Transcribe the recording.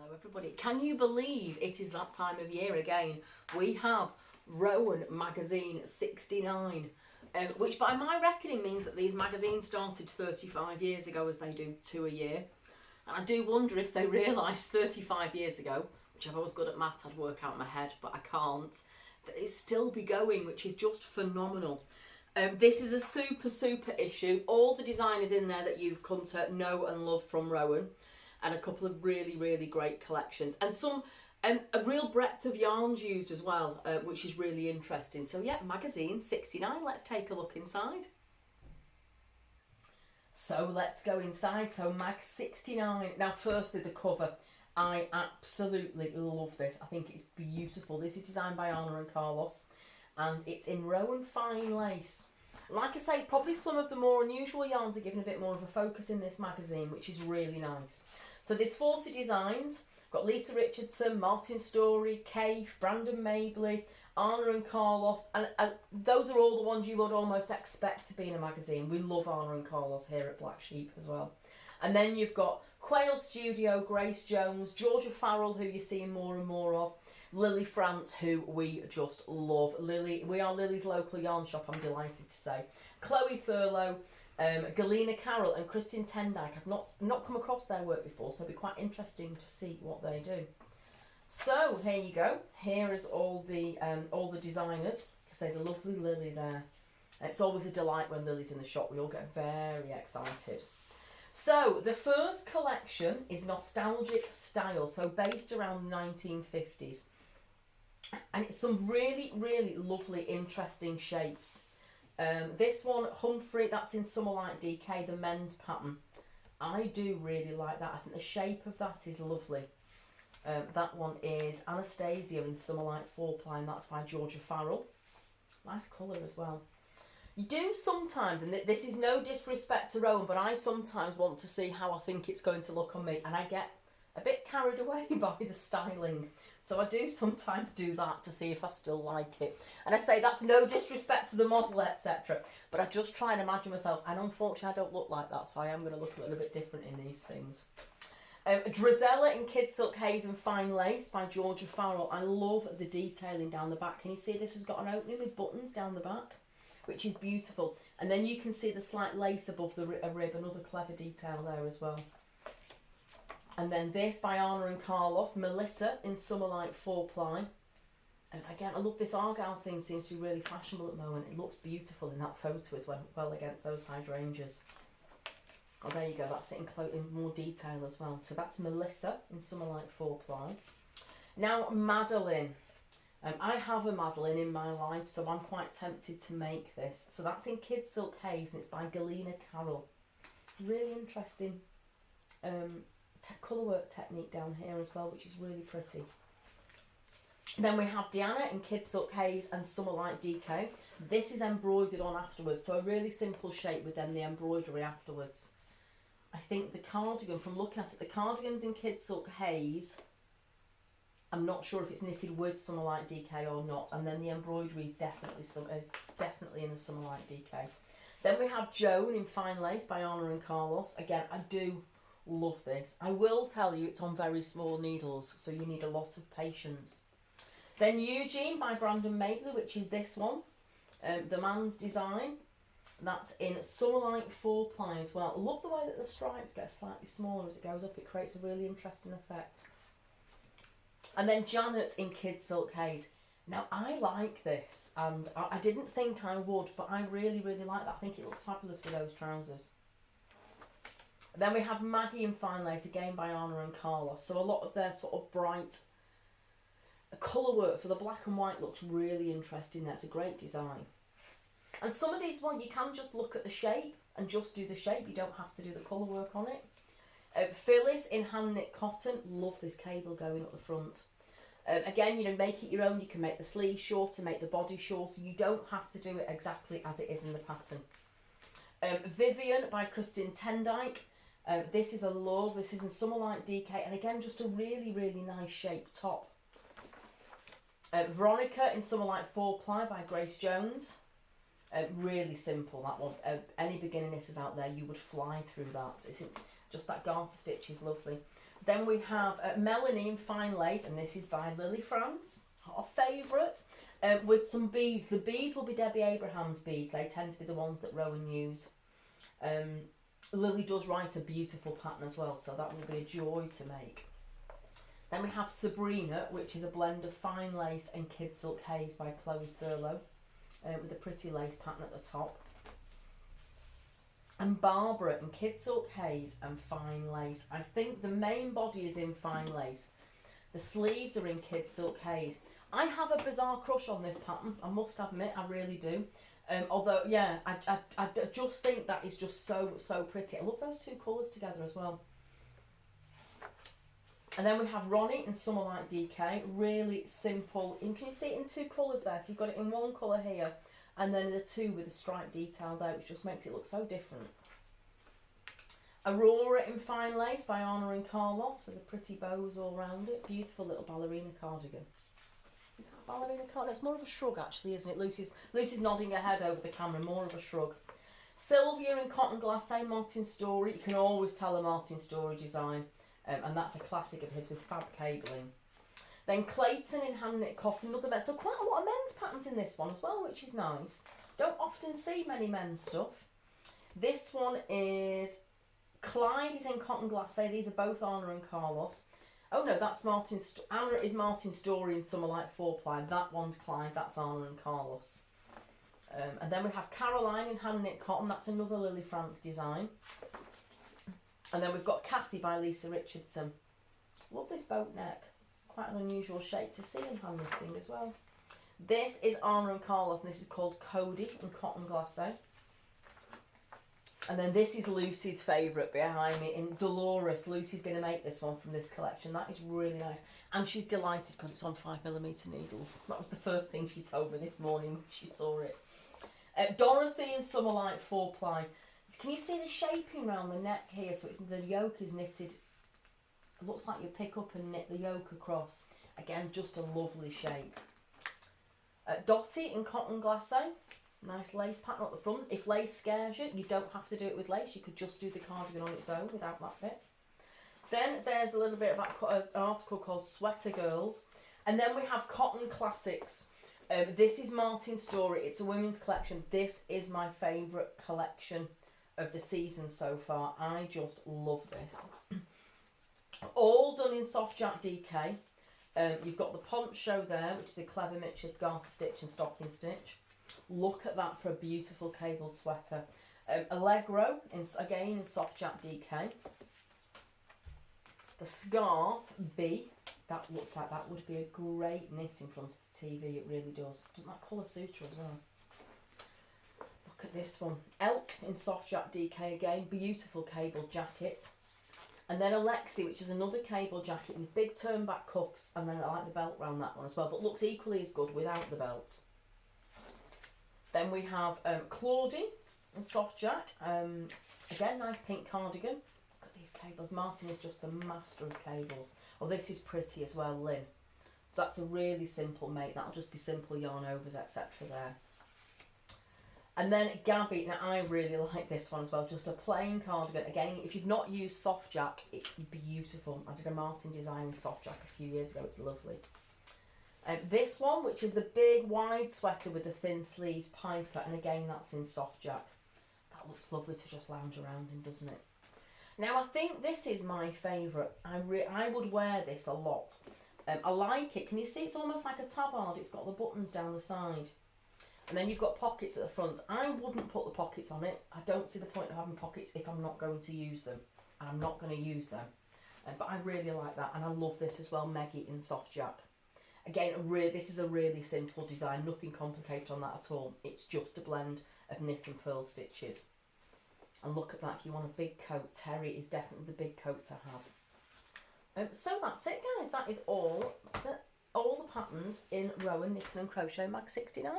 Hello everybody. Can you believe it is that time of year again? We have Rowan Magazine 69, which by my reckoning means that these magazines started 35 years ago, as they do 2 a year. And I do wonder if they realised 35 years ago, which if I was good at maths I'd work out in my head, but I can't, that it'd still be going, which is just phenomenal. This is a super issue. All the designers in there that you've come to know and love from Rowan, and a couple of really great collections, and some a real breadth of yarns used as well, which is really interesting. So yeah, magazine 69, let's take a look inside. So let's go inside. So mag 69. Now firstly, the cover. I absolutely love this. I think it's beautiful. This is designed by Arne Carlos, and it's in Rowan fine lace. Like I say, probably some of the more unusual yarns are given a bit more of a focus in this magazine, which is really nice. So there's 40 designs. Got Lisa Richardson, Martin Storey, Kaffe, Brandon Mably, Arne and Carlos, and those are all the ones you would almost expect to be in a magazine. We love Arne and Carlos here at Black Sheep as well. And then you've got Quail Studio, Grace Jones, Georgia Farrell, who you're seeing more and more of, Lily France, who we just love. Lily, we are Lily's local yarn shop, I'm delighted to say. Chloe Thurlow, Galina Carroll and Kristen TenDyke. I've not come across their work before, so it'll be quite interesting to see what they do. So here you go. Here is all the designers. I say the lovely Lily there. It's always a delight when Lily's in the shop. We all get very excited. So the first collection is nostalgic style, so based around the 1950s, and it's some really lovely, interesting shapes. This one, Humphrey, that's in Summer Light DK, the men's pattern. I do really like that. I think the shape of that is lovely. That one is Anastasia in Summer Light 4-ply, and that's by Georgia Farrell. Nice colour as well. You do sometimes, and this is no disrespect to Rowan, but I sometimes want to see how I think it's going to look on me, and I get a bit carried away by the styling. So I do sometimes do that to see if I still like it. And I say that's no disrespect to the model, etc. But I just try and imagine myself, and unfortunately I don't look like that, so I am going to look a little bit different in these things. Drizella in Kid Silk Haze and Fine Lace by Georgia Farrell. I love the detailing down the back. Can you see this has got an opening with buttons down the back, which is beautiful. And then you can see the slight lace above the rib, another clever detail there as well. And then this by Arne and Carlos, Melissa in Summer Light 4-ply. And again, I love this Argyle thing, seems to be really fashionable at the moment. It looks beautiful in that photo as well against those hydrangeas. Oh, there you go, that's it in more detail as well. So that's Melissa in Summer Light 4-ply. Now, Madeline. I have a Madeline in my life, so I'm quite tempted to make this. So that's in Kid Silk Haze, and it's by Galina Carroll. Really interesting colourwork technique down here as well, which is really pretty. Then we have Deanna in Kid Silk Haze and Summer Light DK. This is embroidered on afterwards, so a really simple shape with then the embroidery afterwards. I think the cardigan, from looking at it, the cardigan's in Kid Silk Haze. I'm not sure if it's knitted with Summer Light DK or not, and then the embroidery is definitely in the Summer Light DK. Then we have Joan in Fine Lace by Arne and Carlos. Again, I do love this. I will tell you it's on very small needles, so you need a lot of patience. Then Eugene by Brandon Mably, which is this one, the man's design. That's in Summer Light 4-ply as well. I love the way that the stripes get slightly smaller as it goes up. It creates a really interesting effect. And then Janet in Kid Silk Haze. Now I like this, and I didn't think I would, but I really like that. I think it looks fabulous with those trousers. Then we have Maggie in Fine Lace, again by Arne and Carlos. So a lot of their sort of bright colour work, so the black and white looks really interesting. That's a great design. And some of these ones you can just look at the shape and just do the shape. You don't have to do the colour work on it. Phyllis in hand knit cotton. Love this cable going up the front. Again, you know, make it your own. You can make the sleeve shorter, make the body shorter. You don't have to do it exactly as it is in the pattern. Vivian by Kristen TenDyke. This is a love. This is in Summer Light DK, and again, just a really nice shape top. Veronica in Summer Light 4-ply by Grace Jones. Really simple, that one. Any beginner knitters out there, you would fly through that. It's just that garter stitch is lovely. Then we have Melanie in fine lace, and this is by Lily France, our favourite, with some beads. The beads will be Debbie Abraham's beads. They tend to be the ones that Rowan use. Lily does write a beautiful pattern as well, so that will be a joy to make. Then we have Sabrina, which is a blend of fine lace and kid silk haze by Chloe Thurlow, with a pretty lace pattern at the top. And Barbara in kid silk haze and fine lace. I think the main body is in fine lace. The sleeves are in kid silk haze. I have a bizarre crush on this pattern, I must admit, I really do. Although, yeah, I just think that is just so pretty. I love those two colours together as well. And then we have Ronnie in Summer Light DK, really simple. And can you see it in two colours there? So you've got it in one colour here, and then the two with the stripe detail there, which just makes it look so different. Aurora in fine lace by Arne Carlos with the pretty bows all around it. Beautiful little ballerina cardigan. Is that a ballerina cardigan? It's more of a shrug actually, isn't it? Lucy's nodding her head over the camera, more of a shrug. Sylvia in cotton glacé, Martin Storey. You can always tell a Martin Storey design. And that's a classic of his with fab cabling. Then Clayton in hand knit cotton, another men. So quite a lot of men's patterns in this one as well, which is nice. Don't often see many men's stuff. This one is Clyde is in cotton glacé. These are both Arne and Carlos. Oh no, that's Anna is Martin Storey in Summer Light 4-ply. That one's Clyde, that's Arne and Carlos. And then we have Caroline in hand knit cotton. That's another Lily France design. And then we've got Kathy by Lisa Richardson. Love this boat neck. Quite an unusual shape to see in hand knitting as well. This is Arne and Carlos, and this is called Cody in cotton glacé. And then this is Lucy's favourite behind me in Dolores. Lucy's going to make this one from this collection. That is really nice. And she's delighted because it's on 5mm needles. That was the first thing she told me this morning when she saw it. Dorothy in Summer Light 4-ply. Can you see the shaping around the neck here? So it's the yoke is knitted. It looks like you pick up and knit the yoke across. Again, just a lovely shape. Dottie in cotton glacé. Nice lace pattern at the front. If lace scares you, you don't have to do it with lace. You could just do the cardigan on its own without that bit. Then there's a little bit about an article called Sweater Girls. And then we have Cotton Classics. This is Martin Storey. It's a women's collection. This is my favourite collection of the season so far. I just love this. All done in soft jack DK. You've got the poncho there, which is the clever mixture of garter stitch and stocking stitch. Look at that for a beautiful cabled sweater. Allegro, again in soft jack DK. The scarf B, that looks like that would be a great knit in front of the TV, it really does. Doesn't that colour suit her as well? Look at this one. Elk in soft jack DK again, beautiful cabled jacket. And then Alexi, which is another cable jacket with big turn back cuffs, and then I like the belt around that one as well, but looks equally as good without the belt. Then we have Claudie in soft jack. Again, nice pink cardigan. Look at these cables. Martin is just the master of cables. Oh, this is pretty as well, Lynn. That's a really simple make. That'll just be simple yarn overs, etc. there. And then Gabby, now I really like this one as well, just a plain cardigan. Again, if you've not used soft jack, it's beautiful. I did a Martin design in soft jack a few years ago, it's lovely. This one, which is the big wide sweater with the thin sleeves, Piper, and again that's in soft jack. That looks lovely to just lounge around in, doesn't it? Now I think this is my favourite. I would wear this a lot. I like it. Can you see it's almost like a tabard? It's got the buttons down the side. And then you've got pockets at the front. I wouldn't put the pockets on it. I don't see the point of having pockets if I'm not going to use them. And I'm not going to use them. But I really like that. And I love this as well, Maggie in soft jack. Again, this is a really simple design. Nothing complicated on that at all. It's just a blend of knit and purl stitches. And look at that. If you want a big coat, Terry is definitely the big coat to have. So that's it, guys. That is all the patterns in Rowan Knitting and Crochet Mag 69.